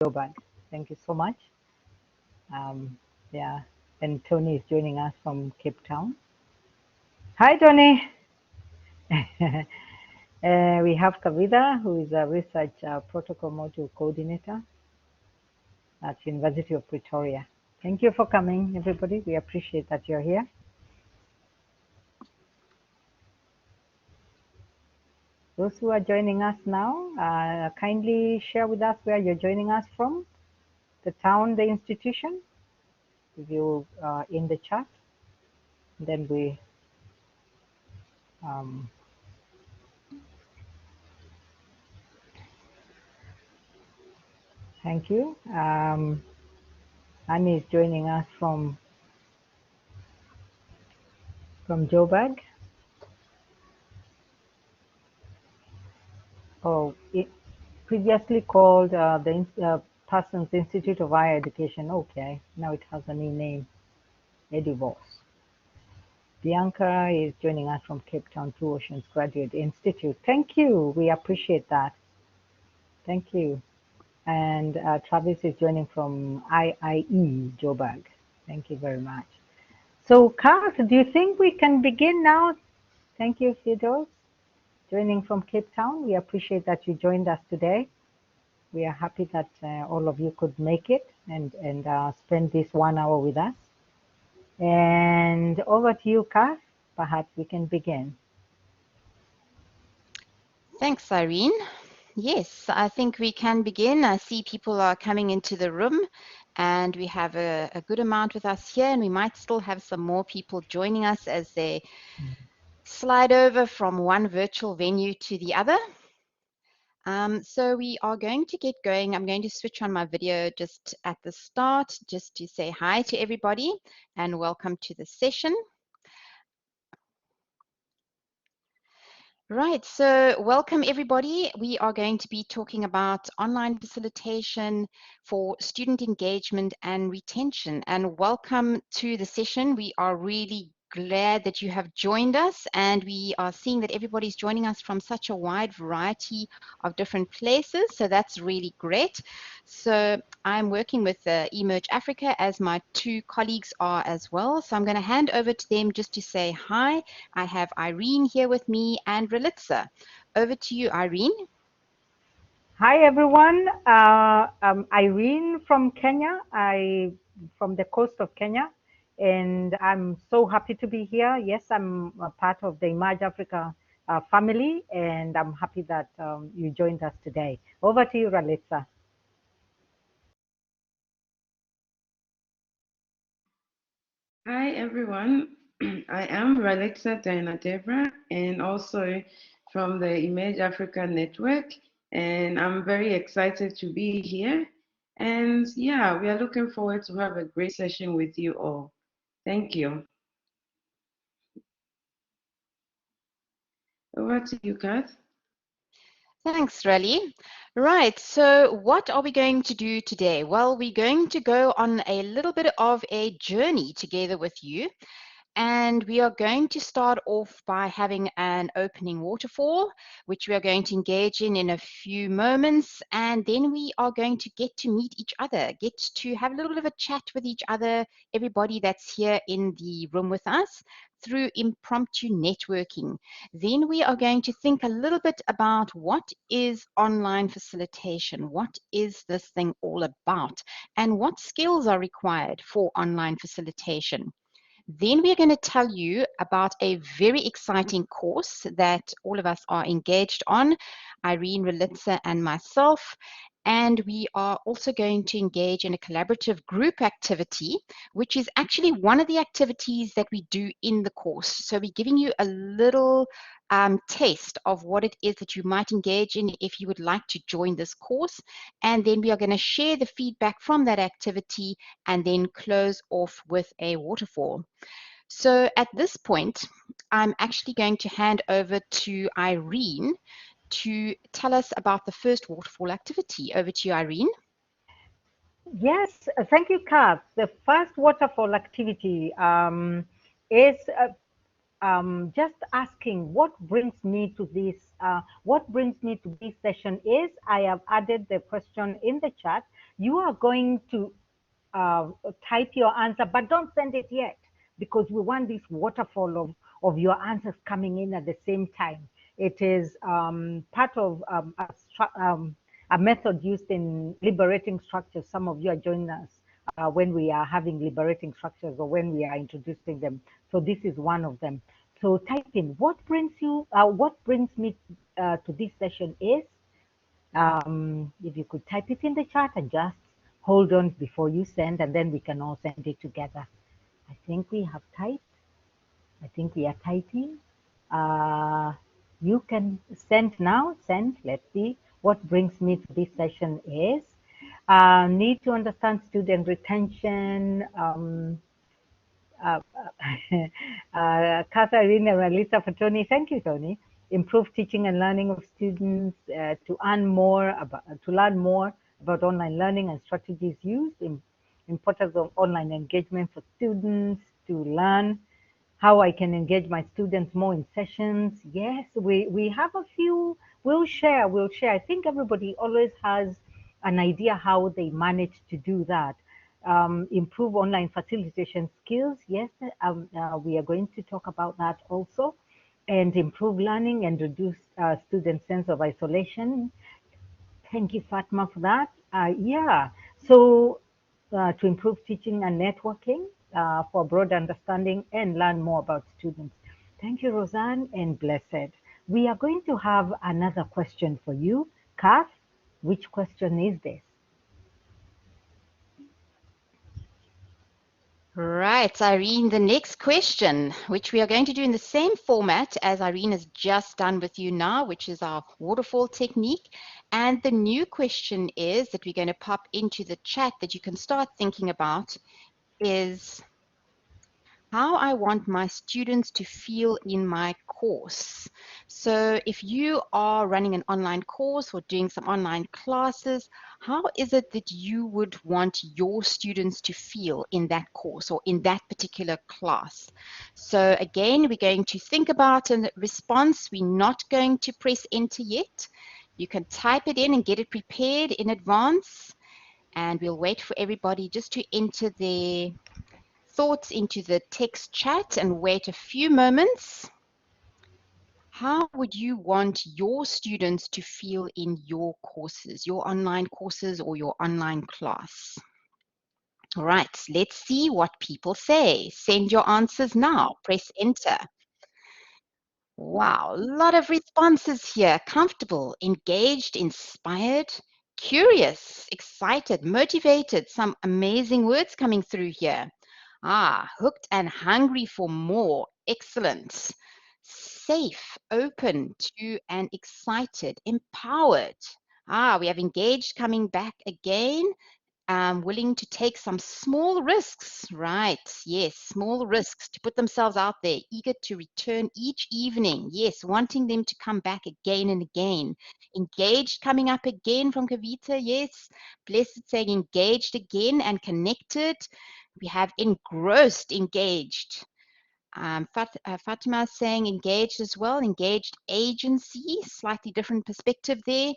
Joburg. Thank you so much. Yeah, and Tony is joining us from Cape Town. Hi, Tony. We have Kavita, who is a research protocol module coordinator at University of Pretoria. Thank you for coming, everybody. We appreciate that you're here. Those who are joining us now, kindly share with us where you're joining us from, the town, the institution, if you in the chat. Then we thank you. Annie is joining us from Joburg. Oh, it previously called the Parsons Institute of Higher Education. Okay, now it has a new name, EduVos. Bianca is joining us from Cape Town Blue Oceans Graduate Institute. Thank you. We appreciate that. Thank you. And Travis is joining from IIE Joburg. Thank you very much. So, Kath, do you think we can begin now? Thank you, Fidos, joining from Cape Town. We appreciate that you joined us today. We are happy that all of you could make it and spend this 1 hour with us. And over to you, Kath. Perhaps we can begin. Thanks, Irene. Yes, I think we can begin. I see people are coming into the room and we have a good amount with us here, and we might still have some more people joining us as they slide over from one virtual venue to the other. So we are going to get going. I'm going to switch on my video just at the start, just to say hi to everybody and welcome to the session. Right, so welcome everybody. We are going to be talking about online facilitation for student engagement and retention. And welcome to the session. We are really glad that you have joined us, and we are seeing that everybody's joining us from such a wide variety of different places, so that's really great. So I'm working with Emerge Africa, as my two colleagues are as well, so I'm going to hand over to them just to say hi. I have Irene here with me and Relitza. Over to you, Irene. Hi, everyone. I'm Irene from Kenya. From the coast of Kenya, and I'm so happy to be here. Yes, I'm a part of the Emerge Africa family, and I'm happy that you joined us today. Over to you, Ralitza. Hi, everyone. I am Ralitza Debrah, and also from the Image Africa Network, and I'm very excited to be here. And yeah, we are looking forward to have a great session with you all. Thank you. Over to you, Kath. Thanks, Rally. Right, so what are we going to do today? Well, we're going to go on a little bit of a journey together with you. And we are going to start off by having an opening waterfall, which we are going to engage in a few moments. And then we are going to get to meet each other, get to have a little bit of a chat with each other, everybody that's here in the room with us, through impromptu networking. Then we are going to think a little bit about what is online facilitation, what is this thing all about, and what skills are required for online facilitation. Then we're going to tell you about a very exciting course that all of us are engaged on, Irene, Relitza, and myself. And we are also going to engage in a collaborative group activity, which is actually one of the activities that we do in the course. So we're giving you a little taste of what it is that you might engage in if you would like to join this course. And then we are going to share the feedback from that activity and then close off with a waterfall. So at this point, I'm actually going to hand over to Irene to tell us about the first waterfall activity. Over to you, Irene. Yes, thank you, Kath. The first waterfall activity is just asking what brings me to this. What brings me to this session is I have added the question in the chat. you are going to type your answer, but don't send it yet because we want this waterfall of your answers coming in at the same time. It is part of a method used in liberating structures. Some of you are joining us when we are having liberating structures or when we are introducing them. So this is one of them. So type in what brings me to this session is, if you could type it in the chat and just hold on before you send, and then we can all send it together. I think we have typed. I think we are typing. You can send now. Send. Let's see. What brings me to this session is need to understand student retention. Catherine and Lisa for Tony. Thank you, Tony. Improve teaching and learning of students to learn more about online learning and strategies used. Importance of online engagement for students to learn how I can engage my students more in sessions. Yes, we have a few. We'll share. I think everybody always has an idea how they manage to do that. Improve online facilitation skills. Yes, we are going to talk about that also. And improve learning and reduce student sense of isolation. Thank you, Fatma, for that. Yeah, so to improve teaching and networking for broad understanding and learn more about students. Thank you, Roseanne and Blessed. We are going to have another question for you. Kath, which question is this? Right, Irene, the next question, which we are going to do in the same format as Irene has just done with you now, which is our waterfall technique. And the new question is that we're going to pop into the chat that you can start thinking about is how I want my students to feel in my course. So if you are running an online course or doing some online classes, how is it that you would want your students to feel in that course or in that particular class? So again, we're going to think about a response. We're not going to press enter yet. You can type it in and get it prepared in advance. And we'll wait for everybody just to enter their thoughts into the text chat and wait a few moments. How would you want your students to feel in your courses, your online courses or your online class? All right, let's see what people say. Send your answers now. Press enter. Wow, a lot of responses here. Comfortable, engaged, inspired, curious, excited, motivated. Some amazing words coming through here. Hooked and hungry for more. Excellent. Safe, open to and excited, empowered. We have engaged coming back again. Willing to take some small risks, right? Yes, small risks to put themselves out there, eager to return each evening. Yes, wanting them to come back again and again. Engaged coming up again from Kavita. Yes, Blessed saying engaged again and connected. We have engrossed, engaged. Fatima saying engaged as well, engaged agency, slightly different perspective there.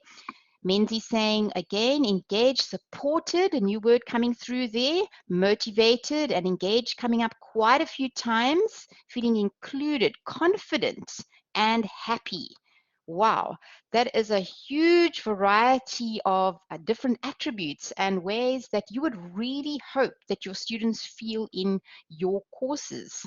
Menzi saying again, engaged, supported, a new word coming through there, motivated and engaged coming up quite a few times, feeling included, confident and happy. Wow, that is a huge variety of different attributes and ways that you would really hope that your students feel in your courses.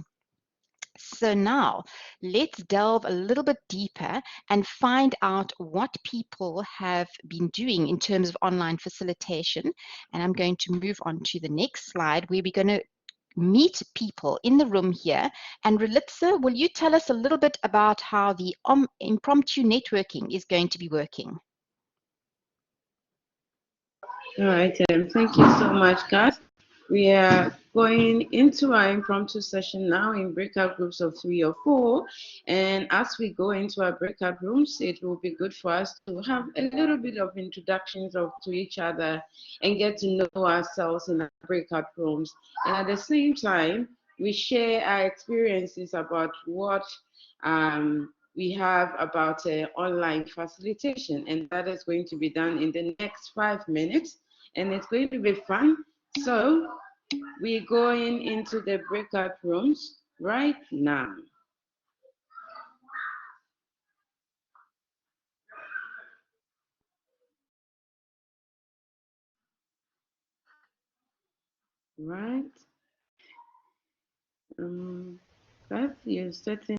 So now let's delve a little bit deeper and find out what people have been doing in terms of online facilitation. And I'm going to move on to the next slide where we're going to meet people in the room here. And Relitza, will you tell us a little bit about how the impromptu networking is going to be working? All right, thank you so much, guys. We are going into our impromptu session now in breakout groups of 3 or 4. And as we go into our breakout rooms, it will be good for us to have a little bit of introductions to each other and get to know ourselves in our breakout rooms. And at the same time, we share our experiences about what we have about online facilitation. And that is going to be done in the next 5 minutes. and it's going to be fun. So we're going into the breakout rooms right now. Right. But you're setting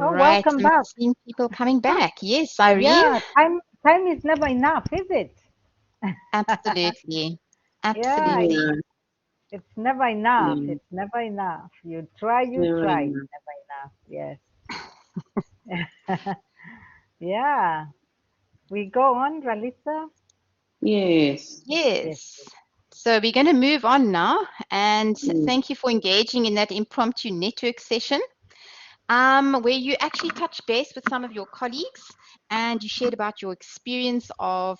Oh, Right, welcome I'm back. seeing people coming Huh. back. Yes, Irene. Yeah, time is never enough, is it? Absolutely. Yeah, Absolutely. Yeah, it's never enough. yeah, It's never enough. You never try. It's enough. never enough. Yes. Yeah. We go on, Ralitza? Yes. Yes. Yes. So we're going to move on now. And Mm. thank you for engaging in that impromptu network session, where you actually touched base with some of your colleagues and you shared about your experience of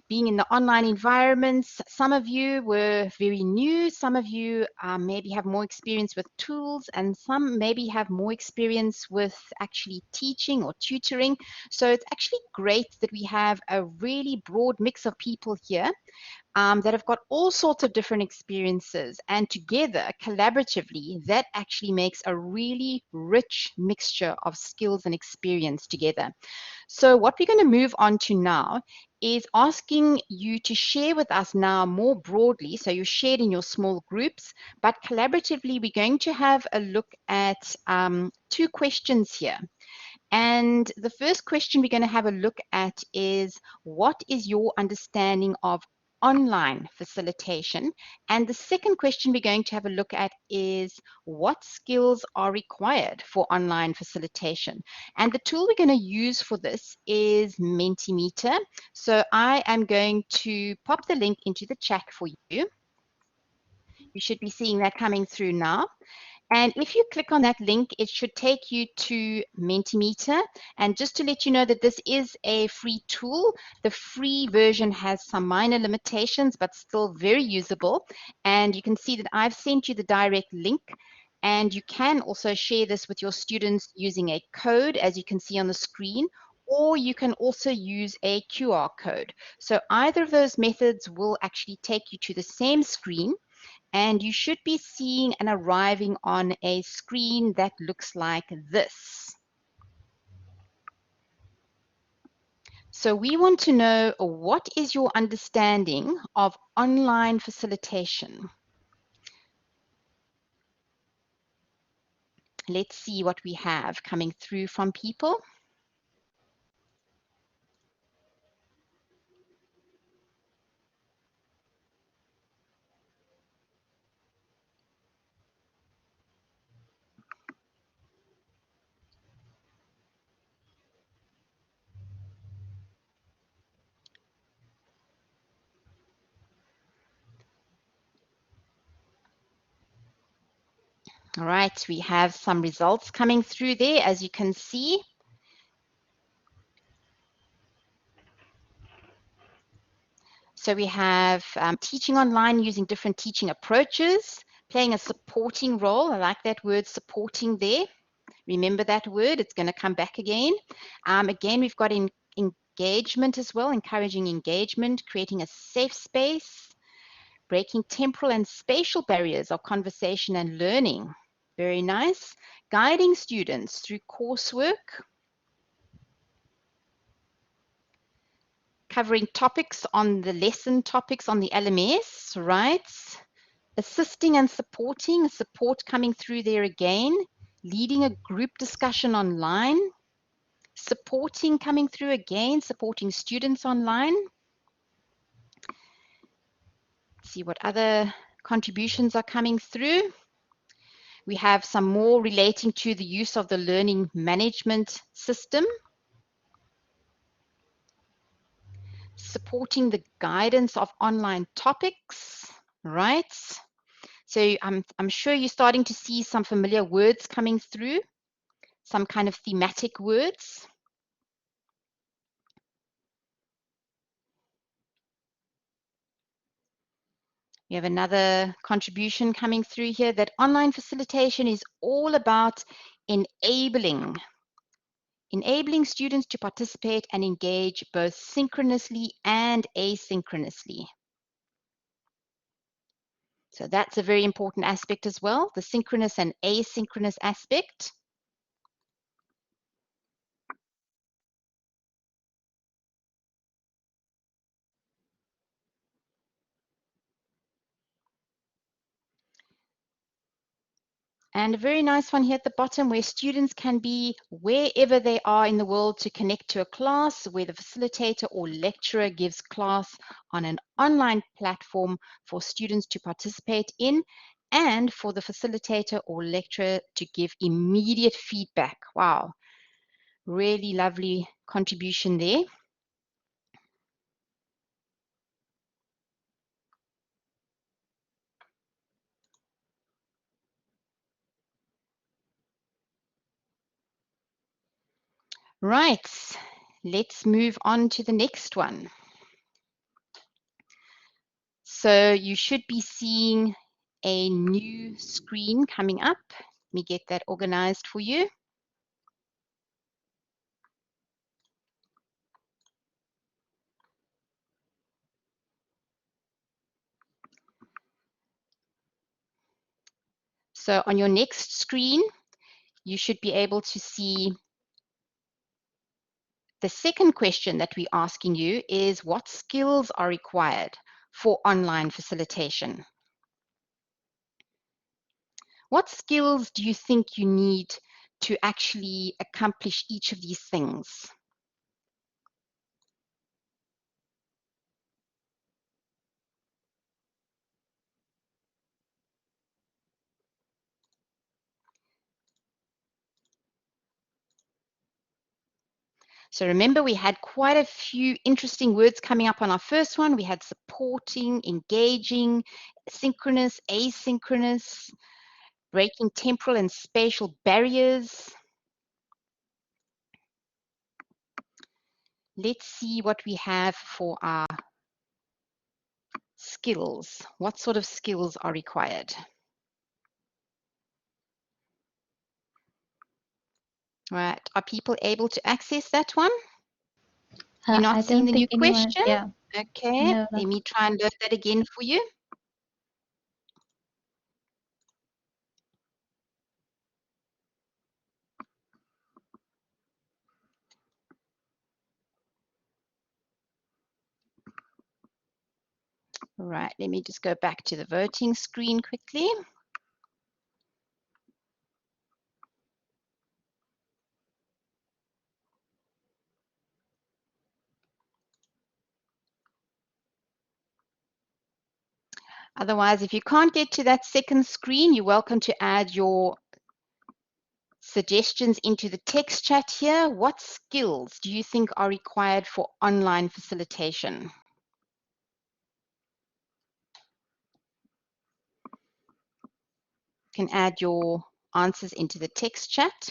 being in the online environments. Some of you were very new, some of you maybe have more experience with tools, and some maybe have more experience with actually teaching or tutoring. So it's actually great that we have a really broad mix of people here that have got all sorts of different experiences, and together, collaboratively, that actually makes a really rich mixture of skills and experience together. So what we're going to move on to now is asking you to share with us now more broadly. So you shared in your small groups, but collaboratively, we're going to have a look at two questions here. And the first question we're going to have a look at is, what is your understanding of online facilitation? And the second question we're going to have a look at is, what skills are required for online facilitation? And the tool we're going to use for this is Mentimeter. So I am going to pop the link into the chat for you. You should be seeing that coming through now. And if you click on that link, it should take you to Mentimeter. And just to let you know that this is a free tool, the free version has some minor limitations, but still very usable. And you can see that I've sent you the direct link. And you can also share this with your students using a code, as you can see on the screen, or you can also use a QR code. So either of those methods will actually take you to the same screen, and you should be seeing and arriving on a screen that looks like this. So we want to know, what is your understanding of online facilitation? Let's see what we have coming through from people. All right, we have some results coming through there, as you can see. So we have teaching online using different teaching approaches, playing a supporting role. I like that word, supporting, there. Remember that word, it's going to come back again. Again, we've got engagement as well, encouraging engagement, creating a safe space, breaking temporal and spatial barriers of conversation and learning. Very nice. Guiding students through coursework, covering topics on the lesson topics on the LMS, right? Assisting and supporting, support coming through there again, leading a group discussion online, supporting coming through again, supporting students online. See what other contributions are coming through. We have some more relating to the use of the learning management system, supporting the guidance of online topics, right? So I'm sure you're starting to see some familiar words coming through, some kind of thematic words. We have another contribution coming through here, that online facilitation is all about enabling students to participate and engage both synchronously and asynchronously. So that's a very important aspect as well, the synchronous and asynchronous aspect. And a very nice one here at the bottom where students can be wherever they are in the world to connect to a class where the facilitator or lecturer gives class on an online platform for students to participate in and for the facilitator or lecturer to give immediate feedback. Wow, really lovely contribution there. Right, let's move on to the next one. So you should be seeing a new screen coming up. Let me get that organized for you. So on your next screen, you should be able to see the second question that we're asking you is what skills are required for online facilitation? What skills do you think you need to actually accomplish each of these things? So remember, we had quite a few interesting words coming up on our first one. We had supporting, engaging, synchronous, asynchronous, breaking temporal and spatial barriers. Let's see what we have for our skills. What sort of skills are required? Right, are people able to access that one? You're I not seeing don't the new think anyone, question? yeah, Okay, no, let not. me try and load that again for you. Right, let me just go back to the voting screen quickly. Otherwise, if you can't get to that second screen, you're welcome to add your suggestions into the text chat here. What skills do you think are required for online facilitation? You can add your answers into the text chat.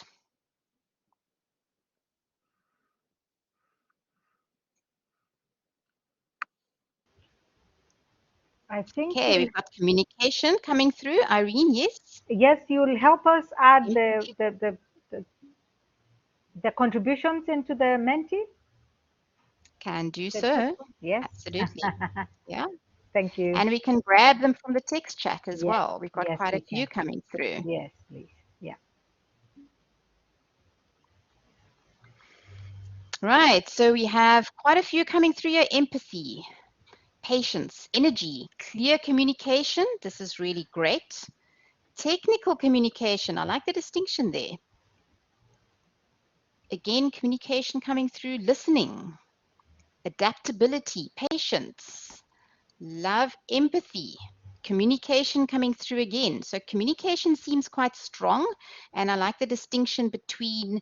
I think Okay, we've got communication coming through. Irene, yes? yes, you'll help us add the contributions into the Menti, Can do the chat so. box. Yes. Absolutely. Yeah. Thank you. And we can grab them from the text chat as Yes, well. We've got yes, quite we a few can. coming through. Yes, please. Yeah. Right. So we have quite a few coming through here. Empathy, patience, energy, clear communication. This is really great. Technical communication. I like the distinction there. Again, communication coming through. Listening, adaptability, patience, love, empathy, communication coming through again. So communication seems quite strong, and I like the distinction between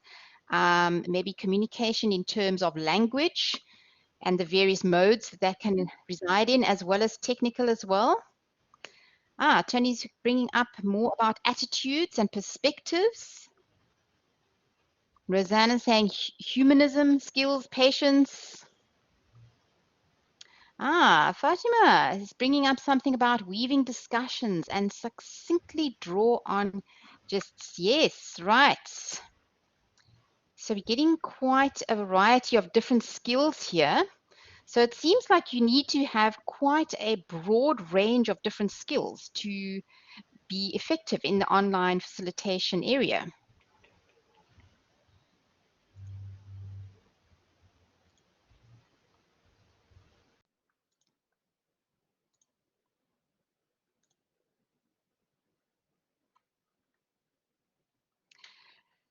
maybe communication in terms of language and the various modes that can reside in, as well as technical as well. Tony's bringing up more about attitudes and perspectives. Rosanna saying humanism, skills, patience. Fatima is bringing up something about weaving discussions and succinctly draw on just, yes, right. So we're getting quite a variety of different skills here. So it seems like you need to have quite a broad range of different skills to be effective in the online facilitation area.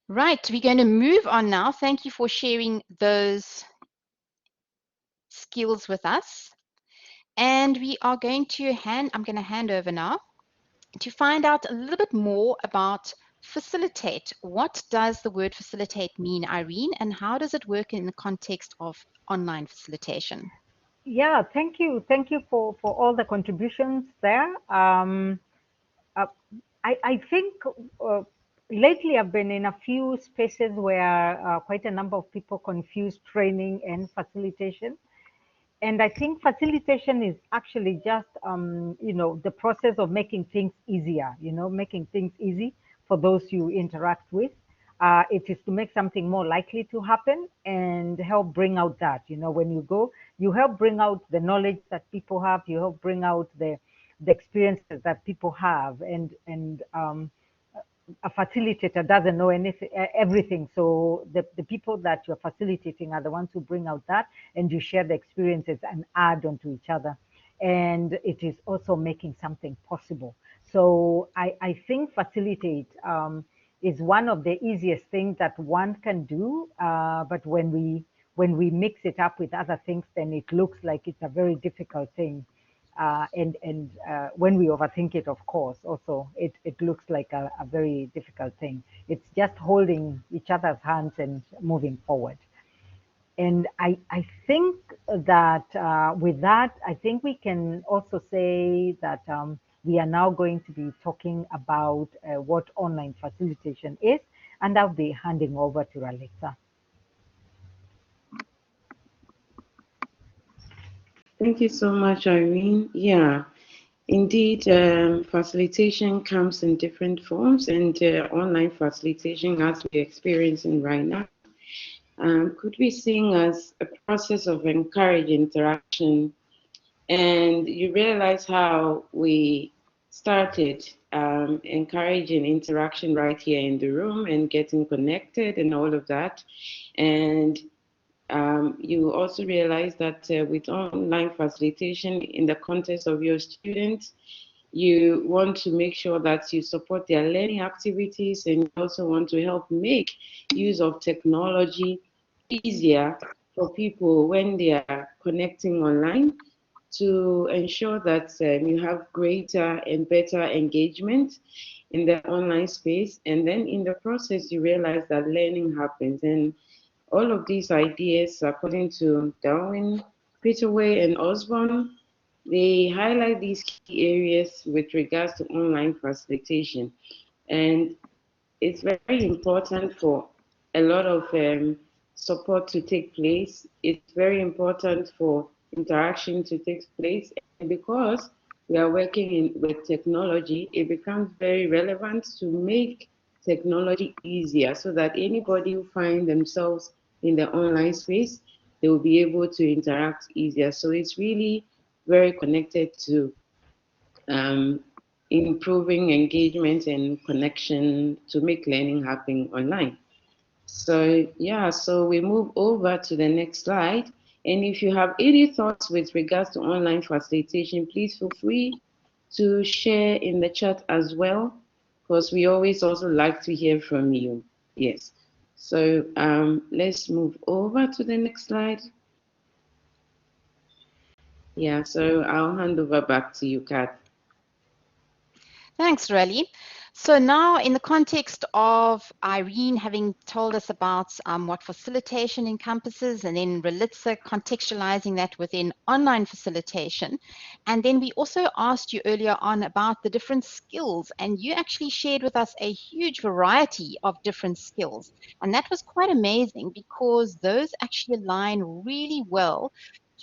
Right, we're going to move on now. Thank you for sharing those skills with us. And we are going to I'm going to hand over now to find out a little bit more about facilitate. What does the word facilitate mean, Irene, and how does it work in the context of online facilitation? Yeah, thank you. Thank you for all the contributions there. Uh, I think uh, lately I've been in a few spaces where quite a number of people confuse training and facilitation. And I think facilitation is actually just, the process of making things easier, making things easy for those you interact with. It is to make something more likely to happen and help bring out that, when you go, you help bring out the knowledge that people have, you help bring out the experiences that people have, and a facilitator doesn't know anything, everything. So the people that you're facilitating are the ones who bring out that, and you share the experiences and add on to each other. And it is also making something possible. So I think facilitate is one of the easiest things that one can do. But when we mix it up with other things, then it looks like it's a very difficult thing. And when we overthink it, of course, also it looks like a very difficult thing. It's just holding each other's hands and moving forward. And I think that with that, I think we can also say that we are now going to be talking about what online facilitation is, and I'll be handing over to Alexa. Thank you so much, Irene. Yeah, indeed, facilitation comes in different forms, and online facilitation, as we're experiencing right now, could be seen as a process of encouraging interaction. And you realize how we started encouraging interaction right here in the room and getting connected and all of that. And you also realize that with online facilitation in the context of your students, you want to make sure that you support their learning activities, and you also want to help make use of technology easier for people when they are connecting online, to ensure that you have greater and better engagement in the online space. And then in the process, you realize that learning happens. And all of these ideas, according to Darwin, Peterway, and Osborne, they highlight these key areas with regards to online facilitation. And it's very important for a lot of support to take place. It's very important for interaction to take place. And because we are working with technology, it becomes very relevant to make technology easier so that anybody who find themselves in the online space, they will be able to interact easier. So it's really very connected to um, improving engagement and connection to make learning happen online. So yeah, so we move over to the next slide. And if you have any thoughts with regards to online facilitation, please feel free to share in the chat as well, because we always also like to hear from you. Yes. So let's move over to the next slide. Yeah, so I'll hand over back to you, Kat. Thanks, Rally. So now in the context of Irene having told us about what facilitation encompasses, and then Relitza contextualizing that within online facilitation, and then we also asked you earlier on about the different skills, and you actually shared with us a huge variety of different skills. And that was quite amazing because those actually align really well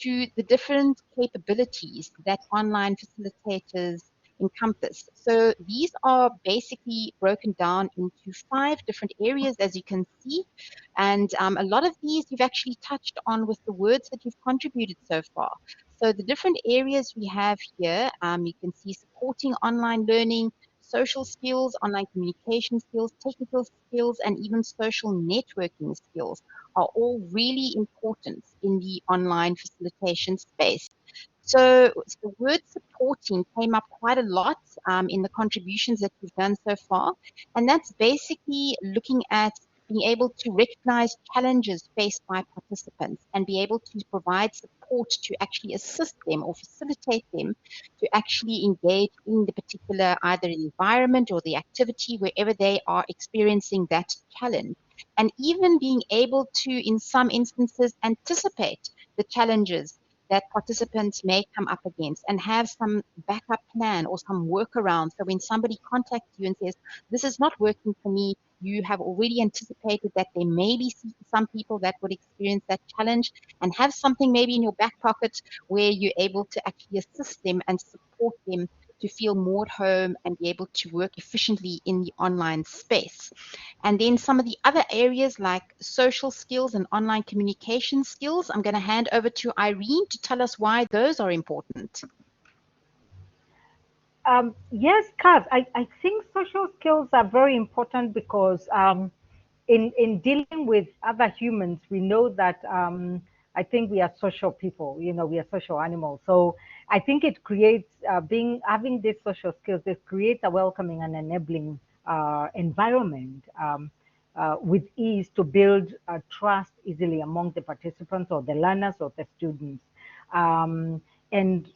to the different capabilities that online facilitators encompass. So these are basically broken down into 5 different areas, as you can see. And a lot of these you've actually touched on with the words that you've contributed so far. So the different areas we have here, you can see supporting online learning, social skills, online communication skills, technical skills, and even social networking skills are all really important in the online facilitation space. So the word supporting came up quite a lot in the contributions that we've done so far. And that's basically looking at being able to recognize challenges faced by participants and be able to provide support to actually assist them or facilitate them to actually engage in the particular either environment or the activity wherever they are experiencing that challenge. And even being able to, in some instances, anticipate the challenges that participants may come up against and have some backup plan or some workaround. So when somebody contacts you and says, this is not working for me, you have already anticipated that there may be some people that would experience that challenge and have something maybe in your back pocket where you're able to actually assist them and support them to feel more at home and be able to work efficiently in the online space. And then some of the other areas like social skills and online communication skills, I'm going to hand over to Irene to tell us why those are important. Yes, Kaz, I think social skills are very important because in dealing with other humans, we know that I think we are social people, we are social animals. So I think it creates having these social skills, it creates a welcoming and enabling environment with ease to build trust easily among the participants or the learners or the students. And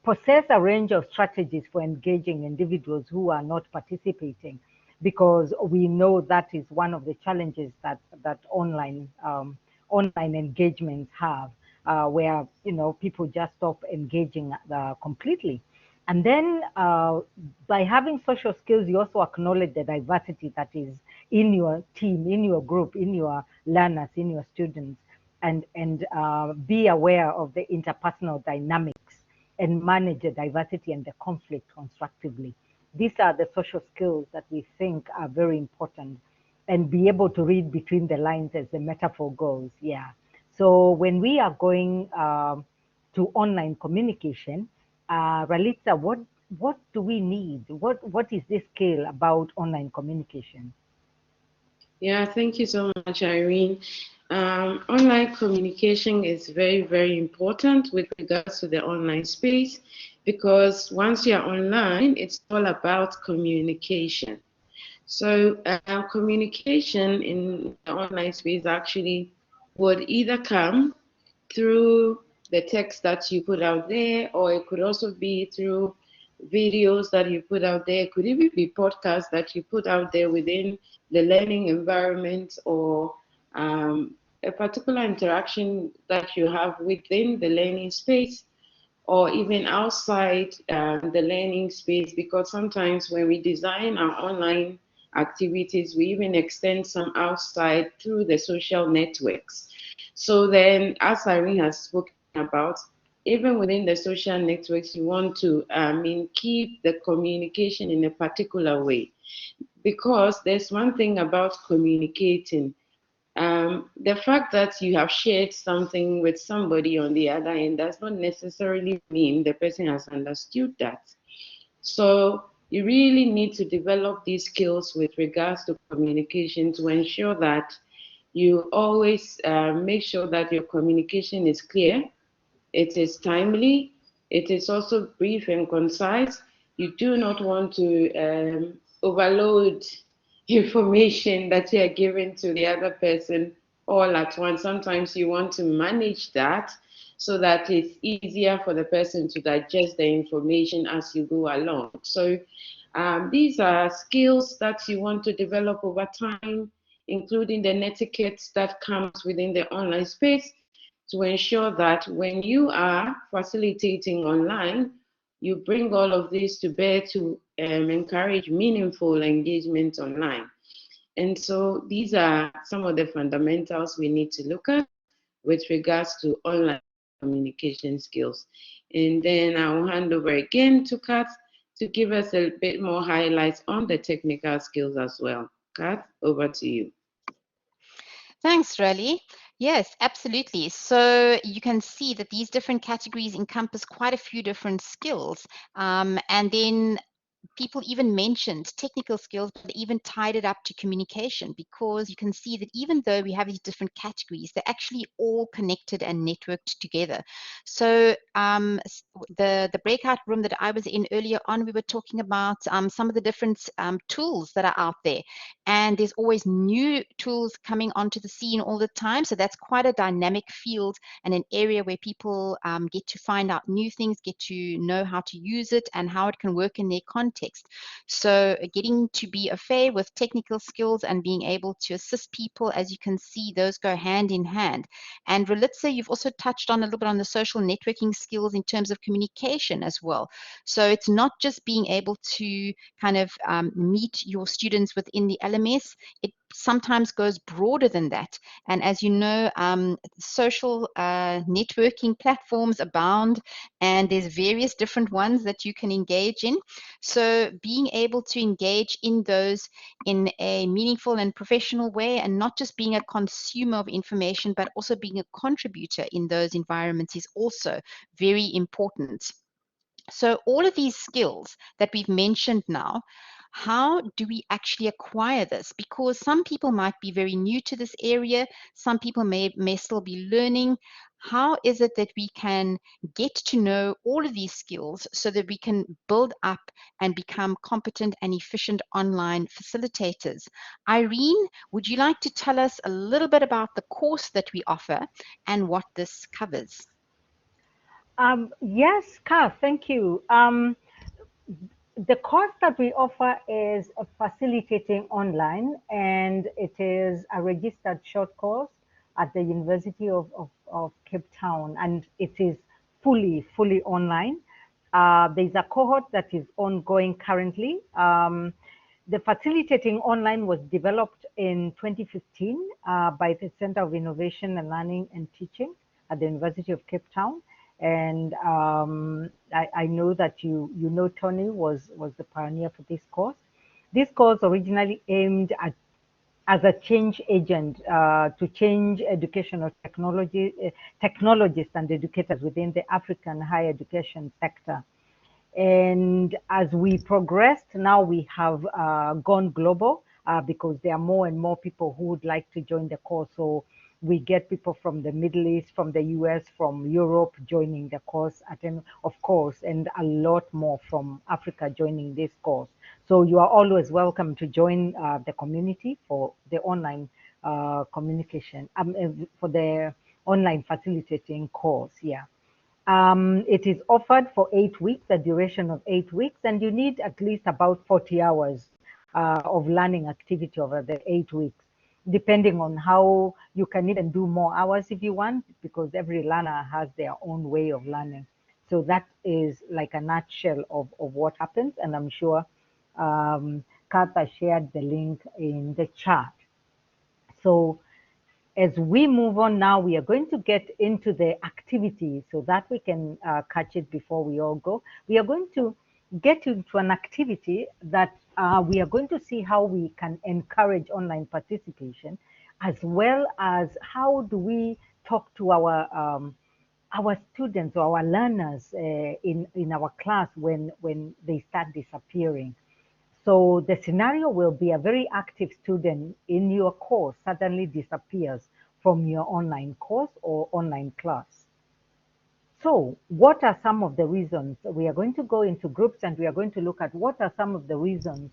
possess a range of strategies for engaging individuals who are not participating, because we know that is one of the challenges that online engagements have, where people just stop engaging completely. And then by having social skills, you also acknowledge the diversity that is in your team, in your group, in your learners, in your students, and be aware of the interpersonal dynamics and manage the diversity and the conflict constructively. These are the social skills that we think are very important, and be able to read between the lines, as the metaphor goes. Yeah. So when we are going to online communication, Ralitza, what do we need? What is this skill about online communication? Yeah, thank you so much, Irene. Online communication is very, very important with regards to the online space, because once you're online, it's all about communication. So communication in the online space actually would either come through the text that you put out there, or it could also be through videos that you put out there. It could even be podcasts that you put out there within the learning environment, or a particular interaction that you have within the learning space, or even outside the learning space, because sometimes when we design our online activities, we even extend some outside through the social networks. So then, as Irene has spoken about, even within the social networks, you want to keep the communication in a particular way, because there's one thing about communicating. The fact that you have shared something with somebody on the other end does not necessarily mean the person has understood that. So you really need to develop these skills with regards to communication to ensure that you always make sure that your communication is clear, it is timely, it is also brief and concise. You do not want to overload information that you are giving to the other person all at once. Sometimes you want to manage that so that it's easier for the person to digest the information as you go along. So these are skills that you want to develop over time, including the etiquette that comes within the online space, to ensure that when you are facilitating online, you bring all of this to bear to encourage meaningful engagement online. And so these are some of the fundamentals we need to look at with regards to online communication skills. And then I'll hand over again to Kat to give us a bit more highlights on the technical skills as well. Kat, over to you. Thanks, Raleigh. Yes, absolutely. So you can see that these different categories encompass quite a few different skills. And then people even mentioned technical skills, but even tied it up to communication, because you can see that even though we have these different categories, they're actually all connected and networked together. So the breakout room that I was in earlier on, we were talking about some of the different tools that are out there, and there's always new tools coming onto the scene all the time. So that's quite a dynamic field and an area where people get to find out new things, get to know how to use it and how it can work in their context. So getting to be a fair with technical skills and being able to assist people, as you can see, those go hand in hand. And Relitza, you've also touched on a little bit on the social networking skills in terms of communication as well. So it's not just being able to kind of meet your students within the LMS, it sometimes goes broader than that. And as you know, social networking platforms abound, and there's various different ones that you can engage in. So being able to engage in those in a meaningful and professional way, and not just being a consumer of information, but also being a contributor in those environments, is also very important. So all of these skills that we've mentioned now, how do we actually acquire this? Because some people might be very new to this area, some people may still be learning. How is it that we can get to know all of these skills so that we can build up and become competent and efficient online facilitators? Irene, would you like to tell us a little bit about the course that we offer and what this covers? Yes, Kath, thank you. The course that we offer is facilitating online, and it is a registered short course at the University of Cape Town, and it is fully online. There's a cohort that is ongoing currently. The facilitating online was developed in 2015 by the Center of Innovation and Learning and Teaching at the University of Cape Town. And I know that you know Tony was the pioneer for this course. This course originally aimed at as a change agent to change educational technologists and educators within the African higher education sector. And as we progressed, now we have gone global because there are more and more people who would like to join the course. So we get people from the Middle East, from the US, from Europe joining the course, of course, and a lot more from Africa joining this course. So you are always welcome to join the community for the online communication, for the online facilitating course. Yeah. It is offered for 8 weeks, a duration of 8 weeks, and you need at least about 40 hours of learning activity over the 8 weeks, depending on how you can even do more hours if you want, because every learner has their own way of learning. So that is like a nutshell of what happens, and I'm sure Katha shared the link in the chat. So as we move on now, we are going to get into the activity so that we can catch it before we all go. We are going to get into an activity that we are going to see how we can encourage online participation, as well as how do we talk to our students or our learners in our class when they start disappearing. So the scenario will be a very active student in your course suddenly disappears from your online course or online class. So what are some of the reasons? We are going to go into groups and we are going to look at what are some of the reasons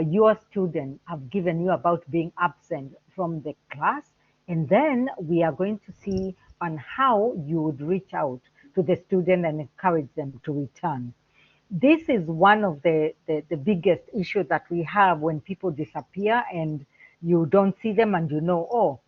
your student have given you about being absent from the class. And then we are going to see on how you would reach out to the student and encourage them to return. This is one of the biggest issue that we have when people disappear and you don't see them and you know, oh,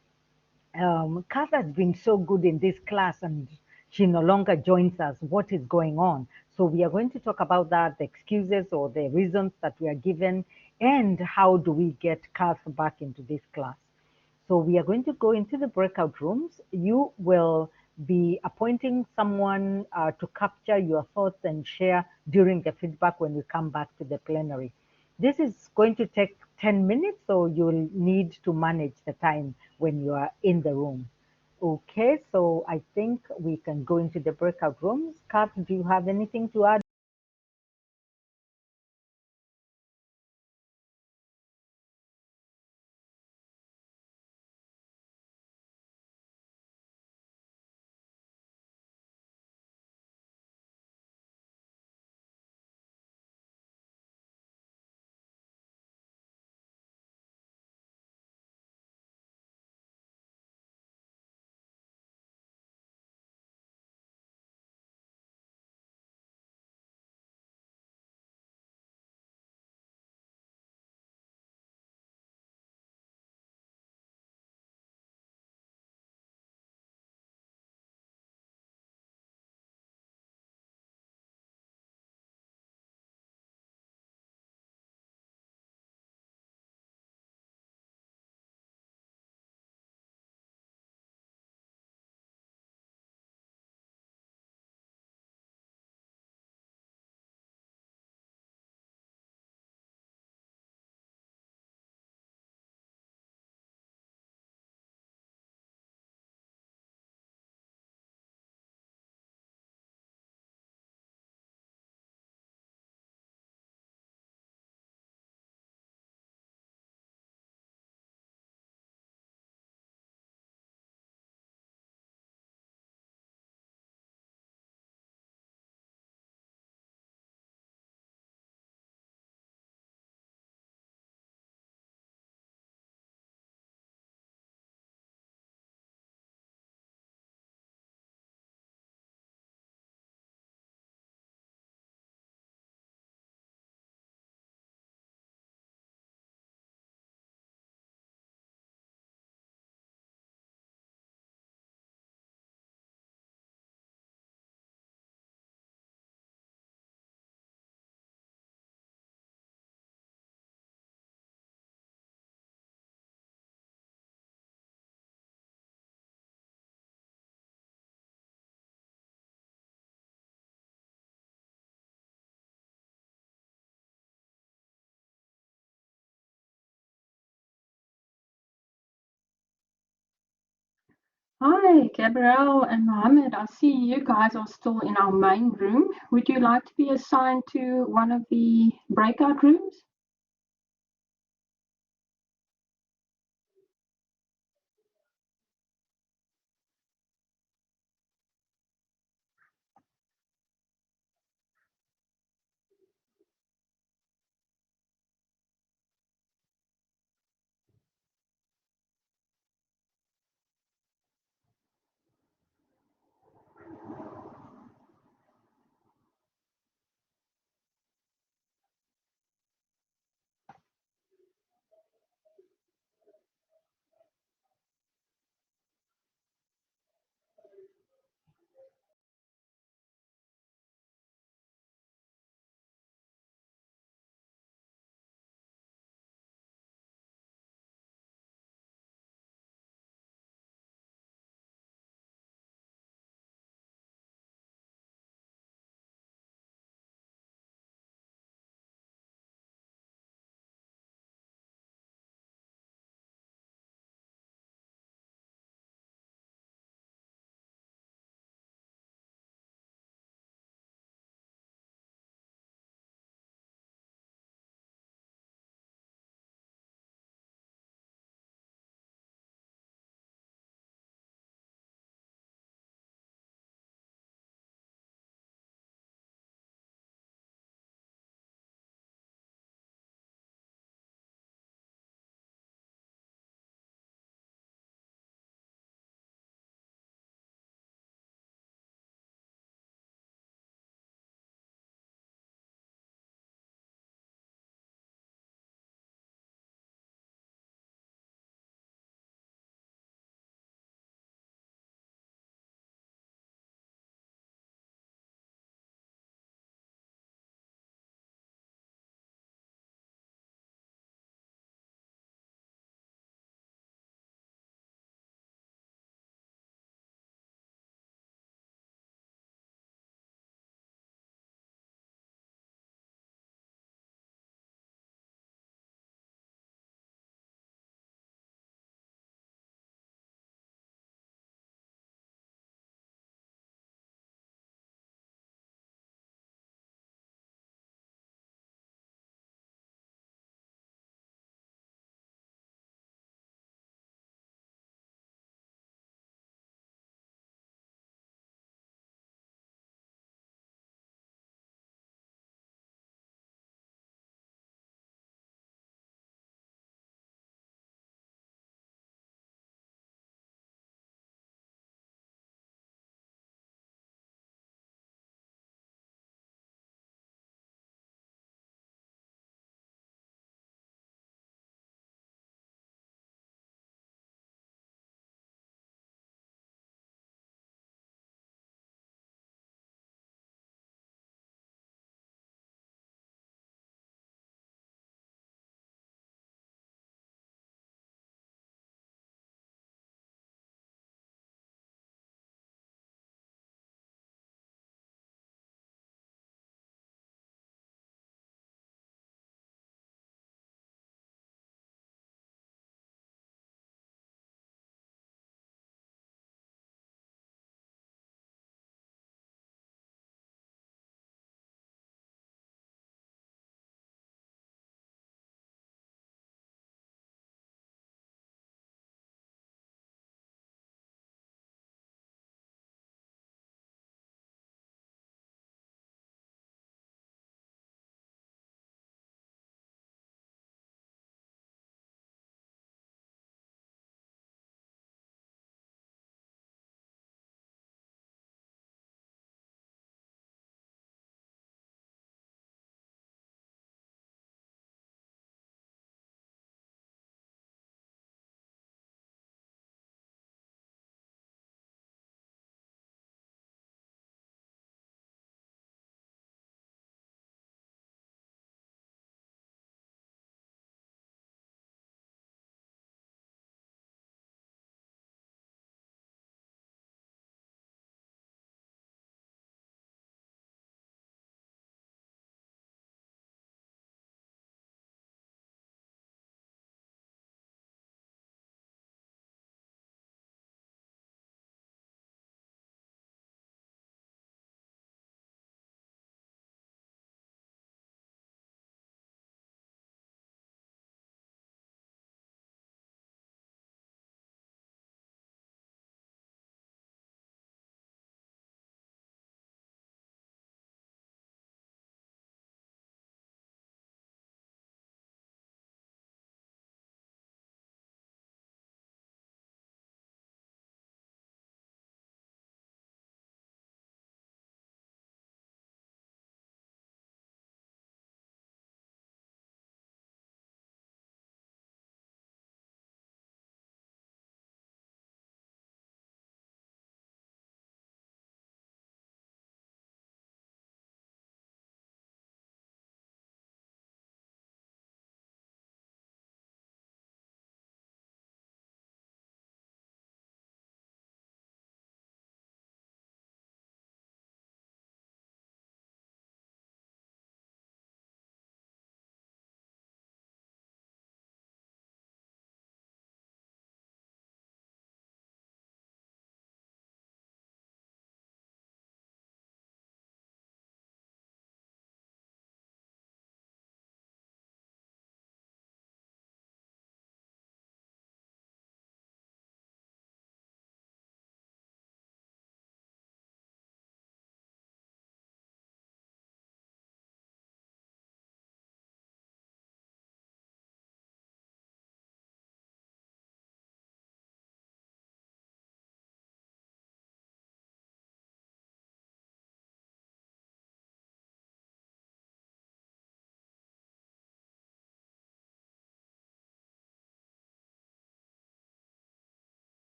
Kath has been so good in this class and she no longer joins us. What is going on? So we are going to talk about that, the excuses or the reasons that we are given, and how do we get Kath back into this class. So we are going to go into the breakout rooms. You will be appointing someone to capture your thoughts and share during the feedback when we come back to the plenary. This is going to take 10 minutes, so you'll need to manage the time when you are in the room. Okay, so I think we can go into the breakout rooms. Kath, do you have anything to add? Hi, Gabrielle and Mohammed. I see you guys are still in our main room. Would you like to be assigned to one of the breakout rooms?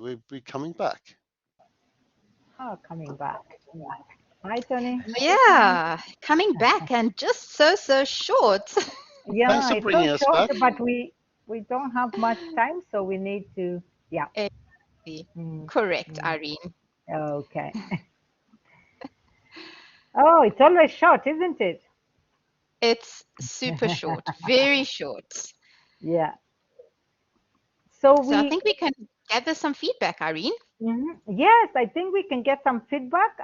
we're coming back. Oh, coming back. Hi, Tony. Yeah, coming back and just so short. Yeah, Thanks for it's so bringing us short, back. but we don't have much time, so we need to, yeah. Correct, Mm. Irene. Okay. Oh, it's always short, isn't it? It's super short, very short. Yeah. So So I think we can gather some feedback, Irene. yes, I think we can get some feedback.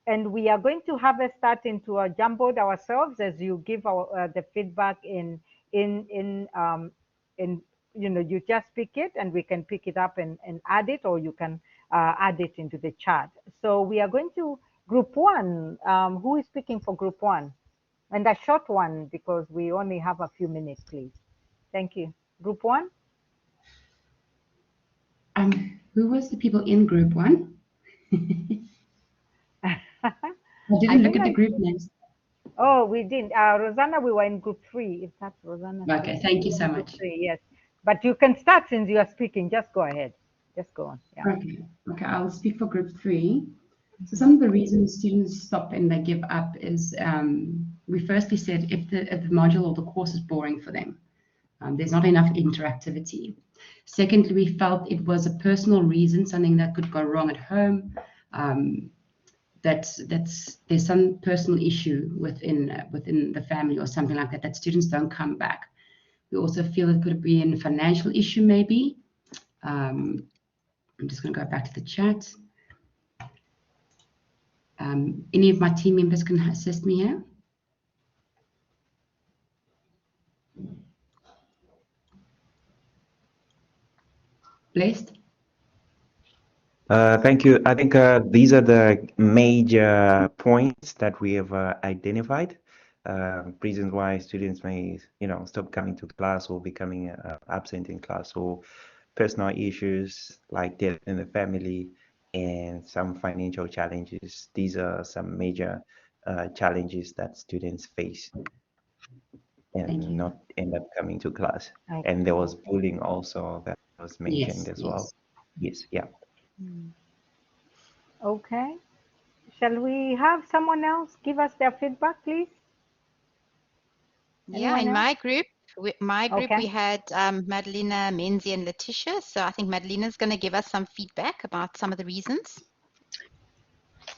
And we are going to have a start into a Jamboard ourselves as you give our the feedback in you just pick it and we can pick it up and add it, or you can add it into the chat. So we are going to group one. Who is speaking for group one? And a short one because we only have a few minutes, please. Thank you. Group one. Who was the people in group one? I I didn't look think at the group names. Oh, we didn't. Rosanna, we were in group three. If that's Rosanna. Okay, thank you so Group much. three, yes. But you can start since you are speaking. Just go ahead. Just go on. Yeah. Okay, I'll speak for group three. So some of the reasons students stop and they give up is we firstly said if the module or the course is boring for them, there's not enough interactivity. Secondly, we felt it was a personal reason, something that could go wrong at home. There's some personal issue within the family or something like that students don't come back. We also feel it could be a financial issue maybe. I'm just going to go back to the chat. Any of my team members can assist me here? Blessed? Thank you. I think these are the major points that we have identified. Reasons why students may, stop coming to class or becoming absent in class, or personal issues like death in the family and some financial challenges. These are some major challenges that students face and not end up coming to class. Okay. And there was bullying also that was mentioned as well. Yes, yeah. Okay. Shall we have someone else give us their feedback, please? Yeah, Anyone in else? my group, Okay. we had Madalena, Menzi, and Letitia. So I think Madalena's going to give us some feedback about some of the reasons.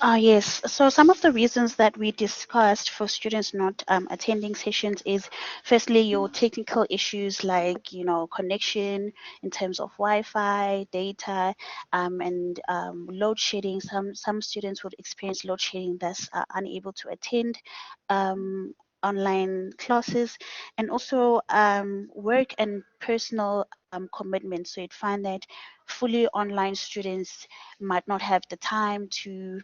Yes, so some of the reasons that we discussed for students not attending sessions is firstly your technical issues like, connection in terms of Wi-Fi, data, and load shedding. Some students would experience load shedding, thus unable to attend online classes, and also work and personal commitments. So you'd find that fully online students might not have the time to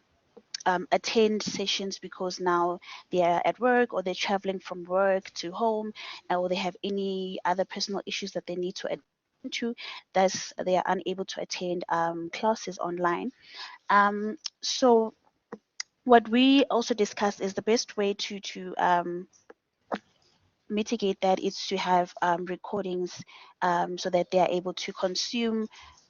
attend sessions because now they are at work or they're traveling from work to home, or they have any other personal issues that they need to attend to, thus they are unable to attend classes online. So what we also discussed is the best way to mitigate that is to have recordings so that they are able to consume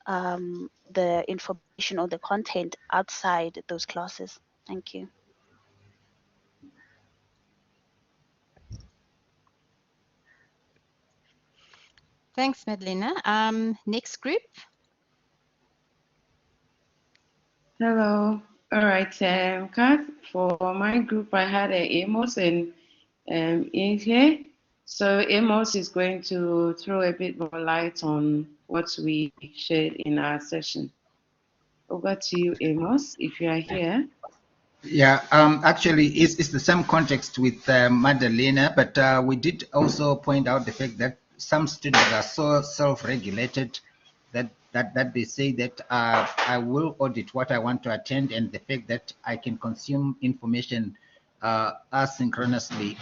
the information or the content outside those classes. Thank you. Thanks, Madalena. Next group. Hello. All right, Kat, for my group, I had Amos and Inge. So Amos is going to throw a bit more light on what we shared in our session. Over to you, Amos, if you are here. Yeah, actually, it's the same context with Madalena, but we did also point out the fact that some students are so self-regulated that they say that I will audit what I want to attend, and the fact that I can consume information asynchronously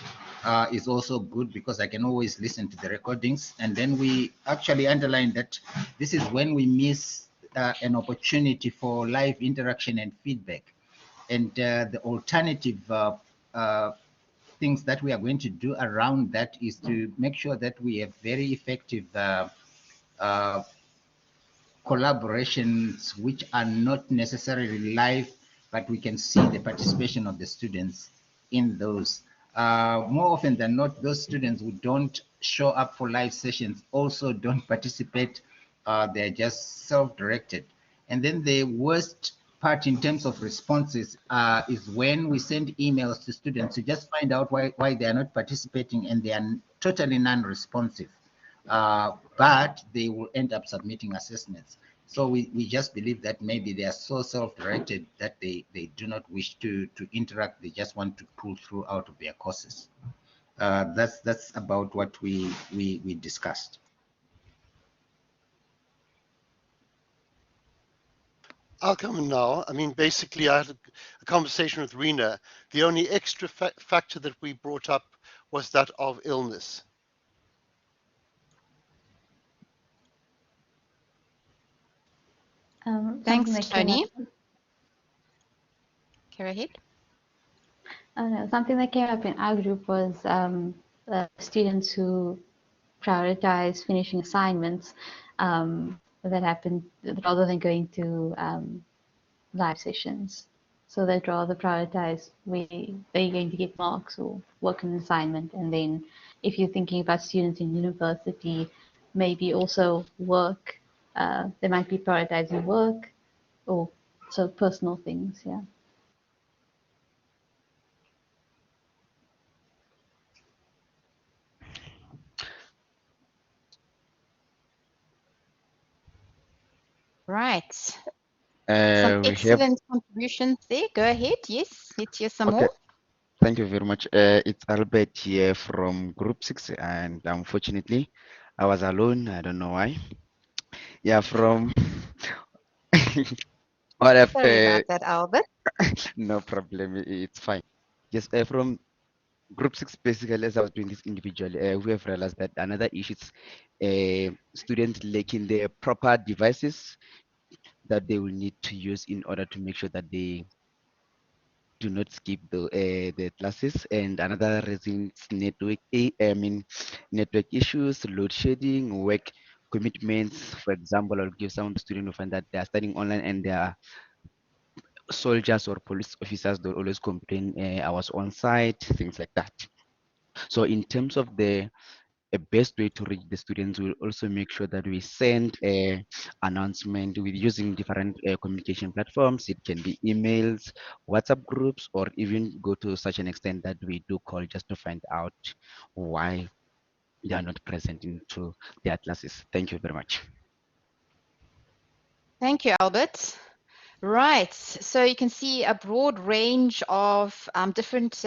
is also good because I can always listen to the recordings. And then we actually underline that this is when we miss an opportunity for live interaction and feedback. And the alternative things that we are going to do around that is to make sure that we have very effective collaborations which are not necessarily live, but we can see the participation of the students in those. More often than not, those students who don't show up for live sessions also don't participate. They're just self-directed. And then the worst part in terms of responses is when we send emails to students to just find out why they are not participating, and they are totally non-responsive. But they will end up submitting assessments. So we just believe that maybe they are so self-directed that they do not wish to interact. They just want to pull through out of their courses. That's about what we discussed. I'll come in now. I mean, basically, I had a conversation with Rena. The only extra factor that we brought up was that of illness. Thanks, Tony. Go ahead. No, something that came up in our group was students who prioritize finishing assignments that happen rather than going to live sessions. So they'd rather prioritize where they're going to get marks or work on an assignment. And then if you're thinking about students in university, maybe also work, they might be prioritizing work or so personal things, yeah. Right. Some excellent contributions there. Go ahead. Yes, let's hear some more. Thank you very much. It's Albert here from Group 6, and unfortunately, I was alone. I don't know why. Yeah, from what I've, Sorry about that, Albert. no problem. It's fine. Yes, from Group 6, basically, as I was doing this individually, we have realized that another issue is students lacking their proper devices that they will need to use in order to make sure that they do not skip the classes. And another reason is network issues, load shedding, work commitments. For example, I'll give some students who find that they are studying online and they are soldiers or police officers. They always complain, I was on site, things like that. So in terms of the best way to reach the students, will also make sure that we send a announcement with using different communication platforms. It can be emails, WhatsApp groups, or even go to such an extent that we do call just to find out why they are not present into their classes. Thank you very much. Thank you, Albert. Right. So you can see a broad range of different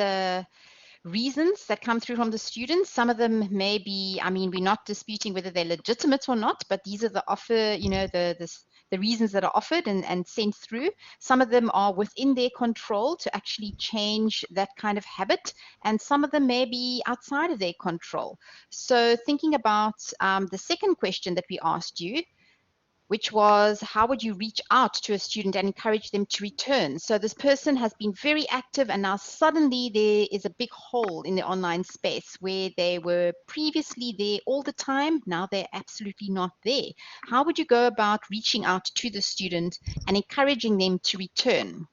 reasons that come through from the students. Some of them may be, I mean, we're not disputing whether they're legitimate or not, but these are the offer, you know, the reasons that are offered and sent through. Some of them are within their control to actually change that kind of habit, and some of them may be outside of their control. So thinking about the second question that we asked you, which was how would you reach out to a student and encourage them to return? So this person has been very active, and now suddenly there is a big hole in the online space where they were previously there all the time. Now they're absolutely not there. How would you go about reaching out to the student and encouraging them to return?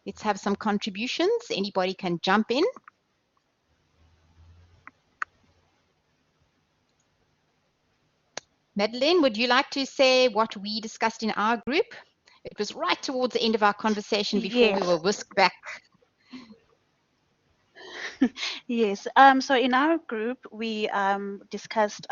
Let's have some contributions. Anybody can jump in. Madeleine, would you like to say what we discussed in our group? It was right towards the end of our conversation before we were whisked back. Yes. So in our group, we discussed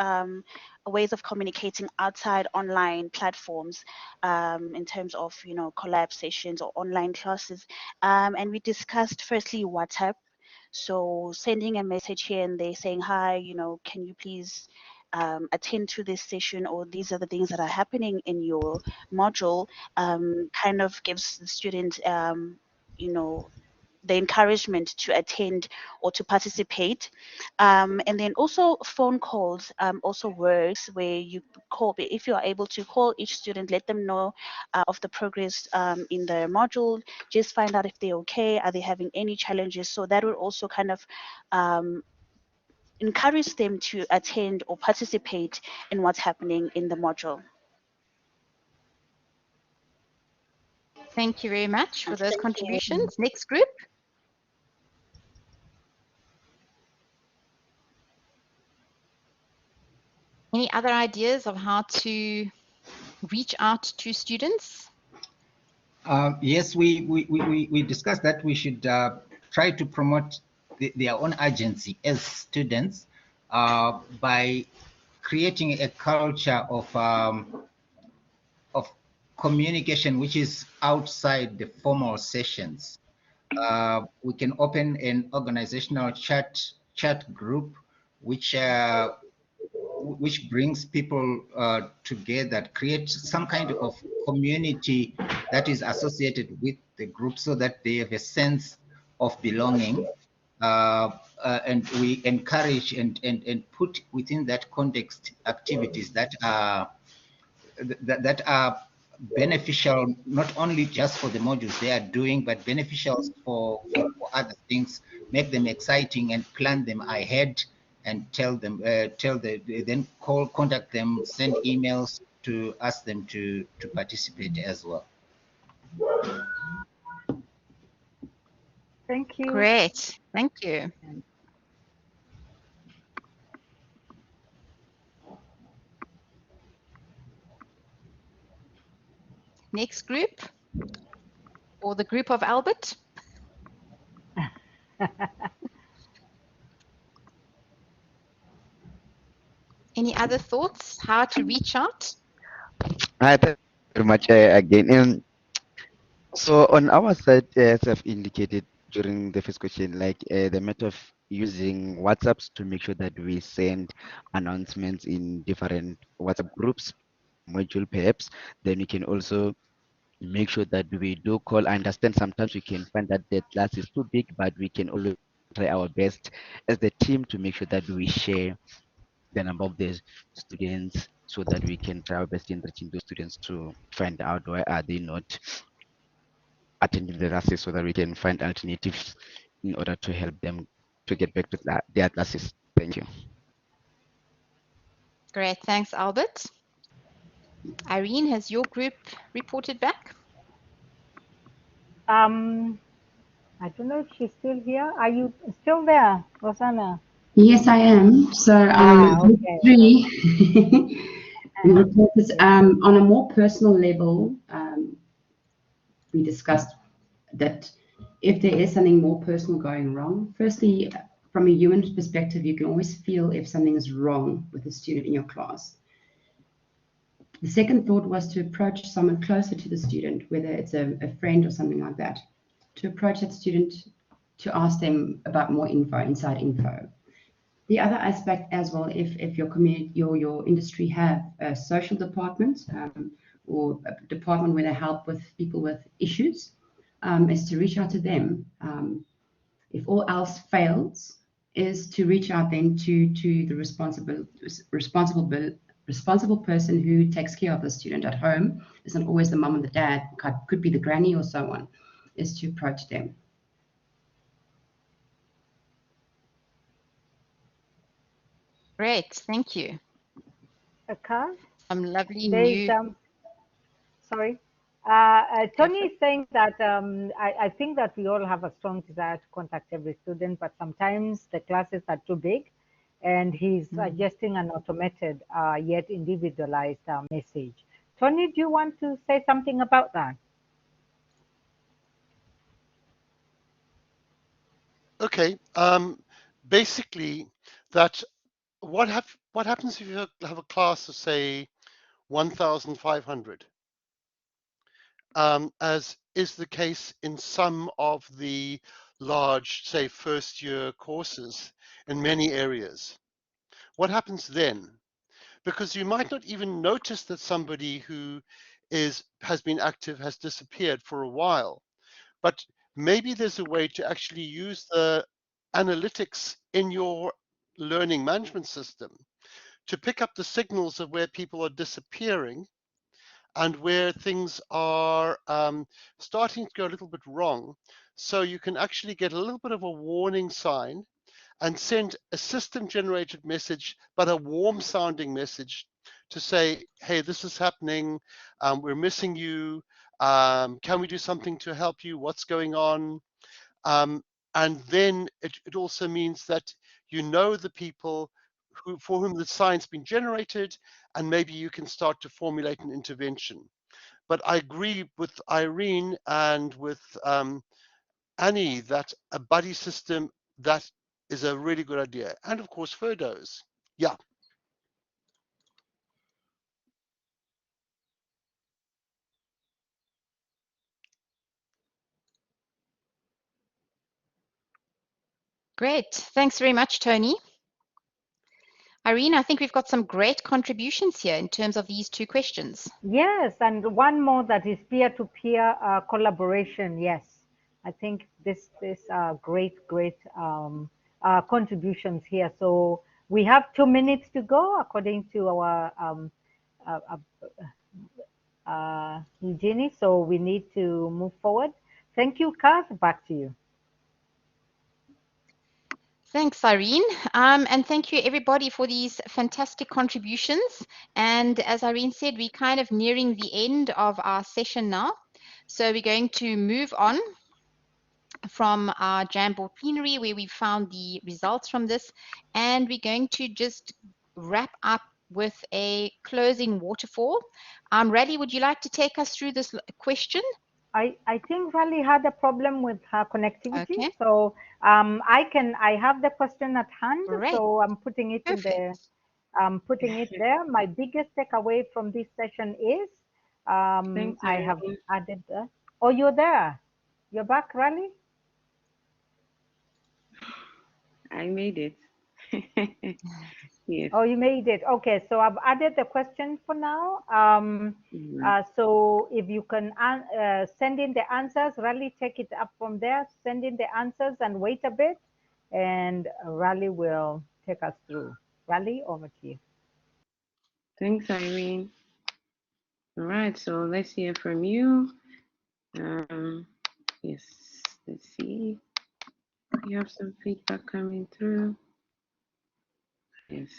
ways of communicating outside online platforms in terms of, you know, collab sessions or online classes. And we discussed firstly WhatsApp. So sending a message here and there saying, hi, you know, can you please attend to this session, or these are the things that are happening in your module, kind of gives the student, you know, the encouragement to attend or to participate. And then also phone calls also works, where you call, if you are able to call each student, let them know of the progress in the module, just find out if they're okay, are they having any challenges. So that will also kind of encourage them to attend or participate in what's happening in the module. Thank you very much for those Thank you. contributions. Next group. Any other ideas of how to reach out to students? Yes, we discussed that we should try to promote their own agency as students by creating a culture of communication which is outside the formal sessions. We can open an organizational chat group which brings people together, creates some kind of community that is associated with the group so that they have a sense of belonging. And we encourage and put within that context activities that are beneficial not only just for the modules they are doing, but beneficial for other things, make them exciting and plan them ahead and then contact them, send emails to ask them to participate as well. Thank you. Great, thank you. Next group, or the group of Albert. Any other thoughts how to reach out? Hi, thank you very much again. So on our side, as I've indicated during the first question, like the method of using WhatsApps to make sure that we send announcements in different WhatsApp groups, module perhaps, then we can also make sure that we do call. I understand sometimes we can find that the class is too big, but we can always try our best as the team to make sure that we share the number of the students so that we can try our best in reaching those students to find out why are they not attending the classes so that we can find alternatives in order to help them to get back to their classes. Thank you. Great, thanks, Albert. Irene, has your group reported back? I don't know if she's still here. Are you still there, Rosanna? Yes, I am. So, group Okay. 3 reported, on a more personal level, we discussed that if there is something more personal going wrong, firstly, from a human perspective, you can always feel if something is wrong with a student in your class. The second thought was to approach someone closer to the student, whether it's a friend or something like that, to approach that student to ask them about more info, inside info. The other aspect as well, if your community, your industry have a social department or a department where they help with people with issues, is to reach out to them. If all else fails, is to reach out then to the responsible person who takes care of the student at home. It's not always the mum and the dad, could be the granny or someone, is to approach them. Great, thank you. Akash? Some lovely There is, new. sorry. Tony is saying that I think that we all have a strong desire to contact every student, but sometimes the classes are too big, and he's suggesting an automated yet individualized message. Tony, do you want to say something about that? Okay. Basically, that what happens if you have a class of say 1,500, as is the case in some of the large, say, first-year courses in many areas. What happens then? Because you might not even notice that somebody who has been active has disappeared for a while, but maybe there's a way to actually use the analytics in your learning management system to pick up the signals of where people are disappearing and where things are starting to go a little bit wrong. So you can actually get a little bit of a warning sign and send a system generated message, but a warm sounding message to say, hey, this is happening, we're missing you, Can we do something to help you? What's going on? And then it also means that you know the people for whom the science been generated, and maybe you can start to formulate an intervention. But I agree with Irene and with Annie that a buddy system, that is a really good idea. And of course, Ferdos. Yeah. Great. Thanks very much, Tony. Irene, I think we've got some great contributions here in terms of these two questions. Yes, and one more that is peer-to-peer collaboration. Yes, I think this great contributions here. So we have 2 minutes to go according to our Eugenie. So we need to move forward. Thank you, Kaz. Back to you. Thanks, Irene. And thank you, everybody, for these fantastic contributions. And as Irene said, we're kind of nearing the end of our session now. So we're going to move on from our Jamboard plenary, where we found the results from this. And we're going to just wrap up with a closing waterfall. Rally, would you like to take us through this question? I think Rally had a problem with her connectivity. Okay. So I have the question at hand. Great. So I'm putting it Perfect. in I'm putting it there. My biggest takeaway from this session is Thanks, I have Irene. added oh, you're there. You're back, Rally? I made it. Yes. Oh, you made it. Okay, so I've added the question for now. So if you can send in the answers, Rally, take it up from there, send in the answers and wait a bit, and Rally will take us through. Rally, over to you. Thanks, Irene. All right, so let's hear from you. Yes, let's see. You have some feedback coming through. Yes.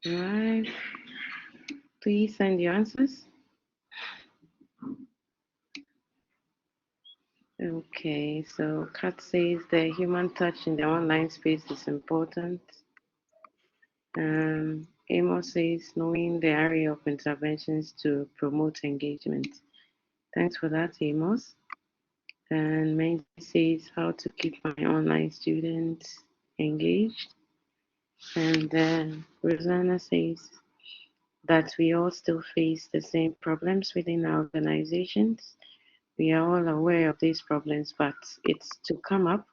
All right. Please send your answers. Okay, so Kat says the human touch in the online space is important. Amos says knowing the area of interventions to promote engagement. Thanks for that, Amos. And Mandy says how to keep my online students engaged. And then Rosanna says that we all still face the same problems within our organizations. We are all aware of these problems, but it's to come up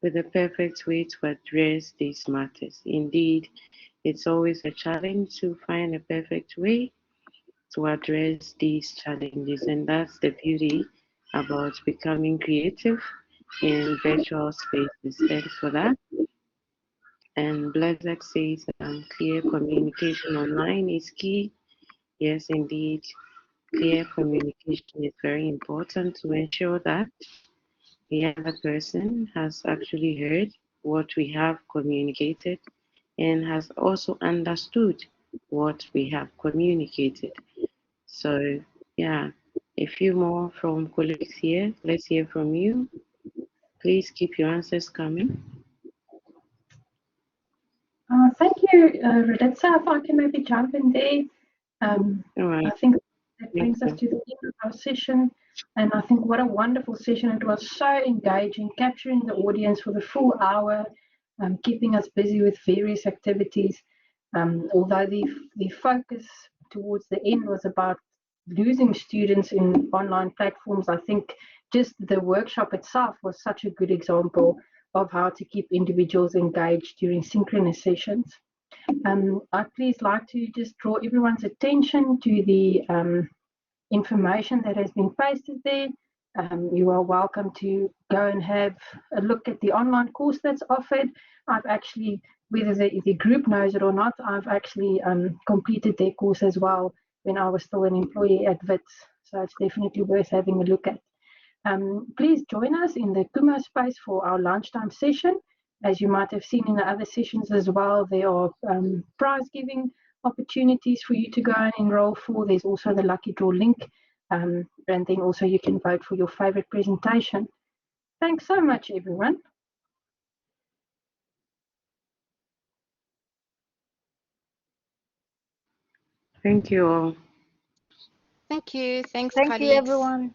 with the perfect way to address these matters. Indeed, it's always a challenge to find a perfect way to address these challenges, and that's the beauty about becoming creative in virtual spaces. Thanks for that. And Blessed says clear communication online is key. Yes, indeed, clear communication is very important to ensure that the other person has actually heard what we have communicated and has also understood what we have communicated. So, yeah, a few more from colleagues here. Let's hear from you. Please keep your answers coming. Thank you, Raditza. If I can maybe jump in there. All right. I think that brings us to the end of our session. And I think what a wonderful session. It was so engaging, capturing the audience for the full hour, keeping us busy with various activities. Although the focus towards the end was about losing students in online platforms, I think just the workshop itself was such a good example of how to keep individuals engaged during synchronous sessions. I'd please like to just draw everyone's attention to the information that has been pasted there. You are welcome to go and have a look at the online course that's offered. I've actually, whether the group knows it or not, I've actually completed their course as well when I was still an employee at WITS. So it's definitely worth having a look at. Please join us in the Kumo space for our lunchtime session. As you might have seen in the other sessions as well, there are prize giving opportunities for you to go and enroll for. There's also the lucky draw link, and then also you can vote for your favorite presentation. Thanks so much, everyone. Thank you all. Thank you. Thanks, Thank you, colleagues. everyone.